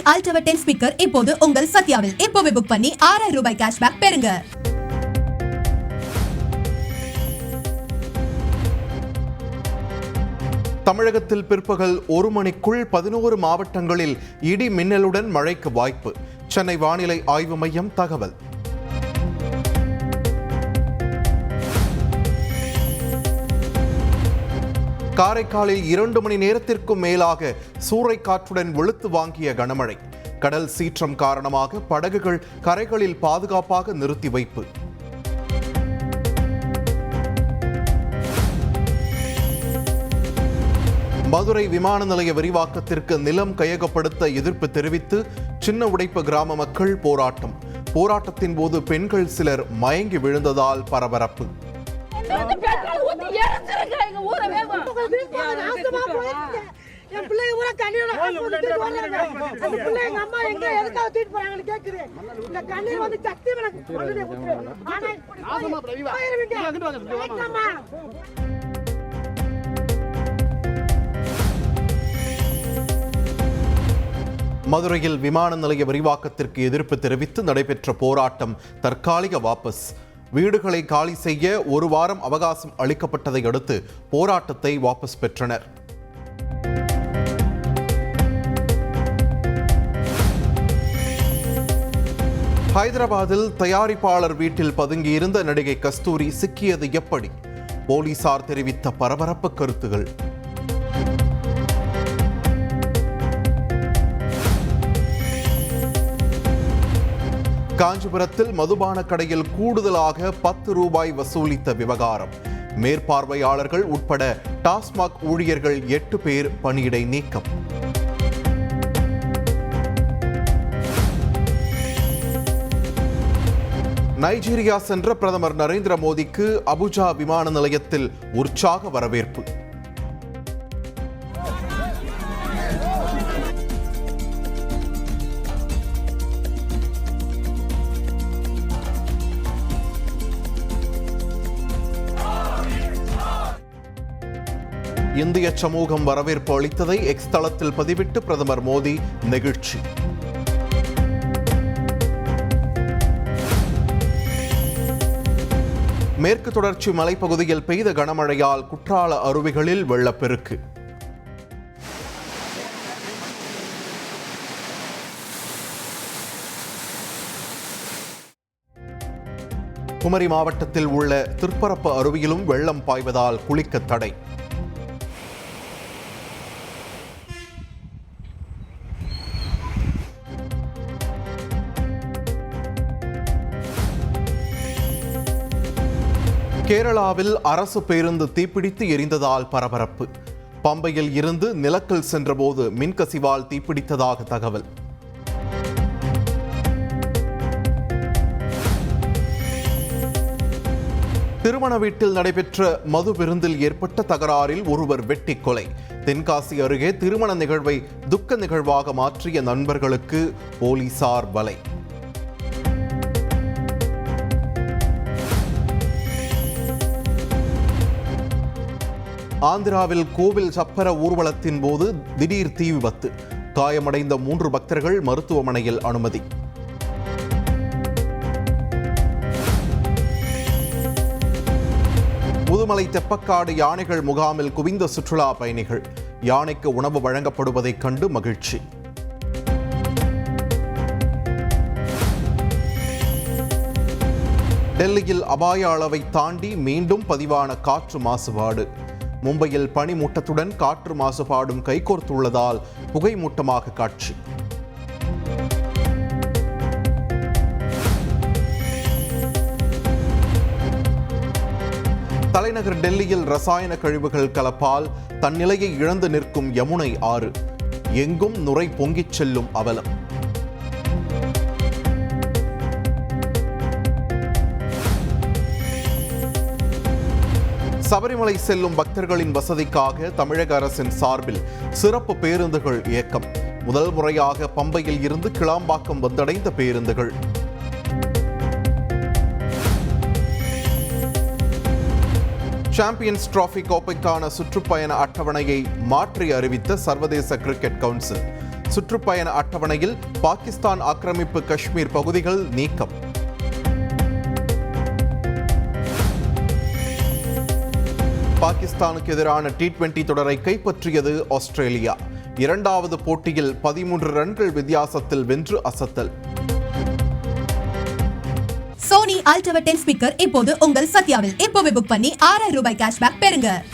Altava 10 speaker இப்போது உங்கள் சத்யாவில். இப்போவே புக் பண்ணி 6000 ரூபாய் கேஷ்பேக் பெறுங்க. தமிழகத்தில் பிற்பகல் 1 மணிக்குள் 11 மாவட்டங்களில் இடி மின்னலுடன் மழைக்கு வாய்ப்பு. சென்னை வானிலை ஆய்வு மையம் தகவல். காரைக்காலில் 2 மணி நேரத்திற்கும் மேலாக சூறைக்காற்றுடன் வெளுத்து வாங்கிய கனமழை. கடல் சீற்றம் காரணமாக படகுகள் கரைகளில் பாதுகாப்பாக நிறுத்தி வைப்பு. மதுரை விமான நிலைய விரிவாக்கத்திற்கு நிலம் கையகப்படுத்த எதிர்ப்பு தெரிவித்து சின்ன உடைப்பு கிராம மக்கள் போராட்டம். போராட்டத்தின் போது பெண்கள் சிலர் மயங்கி விழுந்ததால் பரபரப்பு. மதுரையில் விமான நிலைய விரிவாக்கத்திற்கு எதிர்ப்பு தெரிவித்து நடைபெற்ற போராட்டம் தற்காலிக வாபஸ். வீடுகளை காலி செய்ய 1 வாரம் அவகாசம் அளிக்கப்பட்டதை அடுத்து போராட்டத்தை வாபஸ் பெற்றனர். ஹைதராபாத்தில் தயாரிப்பாளர் வீட்டில் பதுங்கியிருந்த நடிகை கஸ்தூரி சிக்கியது எப்படி? போலீசார் தெரிவித்த பரபரப்பு கருத்துகள். காஞ்சிபுரத்தில் மதுபான கடையில் கூடுதலாக 10 ரூபாய் வசூலித்த விவகாரம். மேற்பார்வையாளர்கள் உட்பட டாஸ்மாக் ஊழியர்கள் 8 பேர் பணியிடை நீக்கம். நைஜீரியா சென்ற பிரதமர் நரேந்திர மோடிக்கு அபுஜா விமான நிலையத்தில் உற்சாக வரவேற்பு. இந்திய சமூகம் வரவேற்பு அளித்ததை எக்ஸ் தளத்தில் பதிவிட்டு பிரதமர் மோடி நெகிழ்ச்சி. மேற்கு தொடர்ச்சி மலைப்பகுதியில் பெய்த கனமழையால் குற்றால அருவிகளில் வெள்ளப்பெருக்கு. குமரி மாவட்டத்தில் உள்ள திருப்பரப்பு அருவியிலும் வெள்ளம் பாய்வதால் குளிக்க தடை. கேரளாவில் அரசு பேருந்து தீப்பிடித்து எரிந்ததால் பரபரப்பு. பம்பையில் இருந்து நிலக்கல் சென்றபோது மின்கசிவால் தீப்பிடித்ததாக தகவல். திருமண வீட்டில் நடைபெற்ற மது விருந்தில் ஏற்பட்ட தகராறில் ஒருவர் வெட்டி கொலை. தென்காசி அருகே திருமண நிகழ்வை துக்க நிகழ்வாக மாற்றிய நண்பர்களுக்கு போலீசார் வலை. ஆந்திராவில் கோவில் சப்பர ஊர்வலத்தின் போது திடீர் தீ விபத்து. காயமடைந்த 3 பக்தர்கள் மருத்துவமனையில் அனுமதி. முதுமலை தெப்பக்காடு யானைகள் முகாமில் குவிந்த சுற்றுலா பயணிகள். யானைக்கு உணவு வழங்கப்படுவதைக் கண்டு மகிழ்ச்சி. டெல்லியில் அபாய அளவை தாண்டி மீண்டும் பதிவான காற்று மாசுபாடு. மும்பையில் பனிமூட்டத்துடன் காற்று மாசுபாடும் கைகோர்த்துள்ளதால் புகைமூட்டமாக காட்சி. தலைநகர் டெல்லியில் ரசாயன கழிவுகள் கலப்பால் தன்னிலையை இழந்து நிற்கும் யமுனை ஆறு. எங்கும் நுரை பொங்கிச் செல்லும் அவலம். சபரிமலை செல்லும் பக்தர்களின் வசதிக்காக தமிழக அரசின் சார்பில் சிறப்பு பேருந்துகள் இயக்கம். முதல் முறையாக பம்பையில் இருந்து கிளாம்பாக்கம் வந்தடைந்த பேருந்துகள். சாம்பியன்ஸ் டிராபி கோப்பைக்கான சுற்றுப்பயண அட்டவணையை மாற்றி அறிவித்த சர்வதேச கிரிக்கெட் கவுன்சில். சுற்றுப்பயண அட்டவணையில் பாகிஸ்தான் ஆக்கிரமிப்பு காஷ்மீர் பகுதிகள் நீக்கம். பாகிஸ்தானுக்கு எதிரான T20 தொடரை கைப்பற்றியது ஆஸ்திரேலியா. இரண்டாவது போட்டியில் 13 ரன்கள் வித்தியாசத்தில் வென்று அசத்தல். சோனி அல்ட்ரா 10 ஸ்பீக்கர் இப்போது உங்கள் சத்யாவில். இப்போவே புக் பண்ணி 6000 ரூபாய் கேஷ்பேக் பெறுங்க.